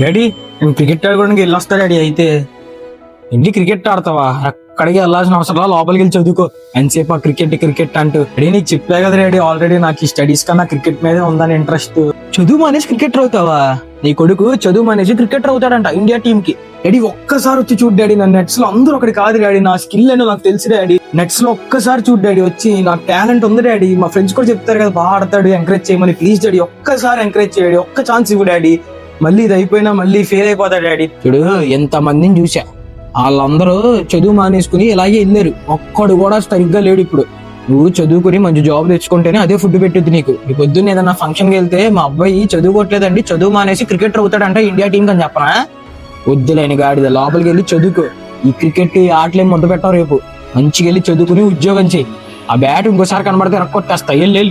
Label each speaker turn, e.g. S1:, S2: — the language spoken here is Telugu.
S1: డాడీ నేను క్రికెట్ ఆడుకోవడానికి వెళ్ళొస్తా డాడీ. అయితే ఇంటి క్రికెట్ ఆడతావా? అక్కడికి వెళ్ళాల్సిన అవసరం లోపలికి వెళ్ళి చదువుకో. ఎంతసేపు ఆ క్రికెట్ క్రికెట్ అంటూ డాడీ నీకు చెప్పా కదా డాడీ, ఆల్రెడీ నాకు ఈ స్టడీస్ కన్నా క్రికెట్ మీదే ఉందని ఇంట్రెస్ట్. చదువు మానేసి క్రికెటర్ అవుతావా? నీ కొడుకు చదువు మానేసి క్రికెటర్ అవుతాడంట ఇండియా టీమ్ కి. డాడీ ఒక్కసారి వచ్చి చూడు డాడీ, నా నెట్స్ లో అందరూ ఒకటి కాదు డాడీ, నా స్కిల్ అని నాకు తెలుసు డాడీ. నెట్స్ లో ఒక్కసారి చూడు డాడీ, వచ్చి నాకు టాలెంట్ ఉంది డాడీ. మా ఫ్రెండ్స్ కూడా చెప్తారు కదా బాగా ఆడతాడు, ఎంకరేజ్ చేయమని. ప్లీజ్ డాడీ ఒక్కసారి ఎంకరేజ్ చేయండి, ఒక్క ఛాన్స్ ఇవ్వు డాడీ. మళ్ళీ ఇది అయిపోయినా మళ్ళీ ఫెయిల్ అయిపోతాడు డాడీ. చూడు ఎంత మందిని చూసా, వాళ్ళందరూ చదువు మానేసుకుని ఇలాగే వెళ్ళారు, ఒక్కడు కూడా సరిగ్గా లేడు. ఇప్పుడు నువ్వు చదువుకుని మంచి జాబ్ తెచ్చుకుంటేనే అదే ఫుడ్ పెట్టిద్ది నీకు. ఈ పొద్దున్న ఏదన్నా ఫంక్షన్కి వెళ్తే మా అబ్బాయి చదువుకోవట్లేదండి, చదువు మానేసి క్రికెటర్ అవుతాడంట ఇండియా టీం అని చెప్పనా? వద్దులేని గాడిద, లోపలికి వెళ్ళి చదువుకో. ఈ క్రికెట్ ఈ ఆటలేం మొదలు పెట్టావు. రేపు మంచిగా వెళ్ళి చదువుకుని ఉద్యోగం చేయి. ఆ బ్యాట్ ఇంకోసారి కనబడితే రక్కొట్టేస్తా. వెళ్ళి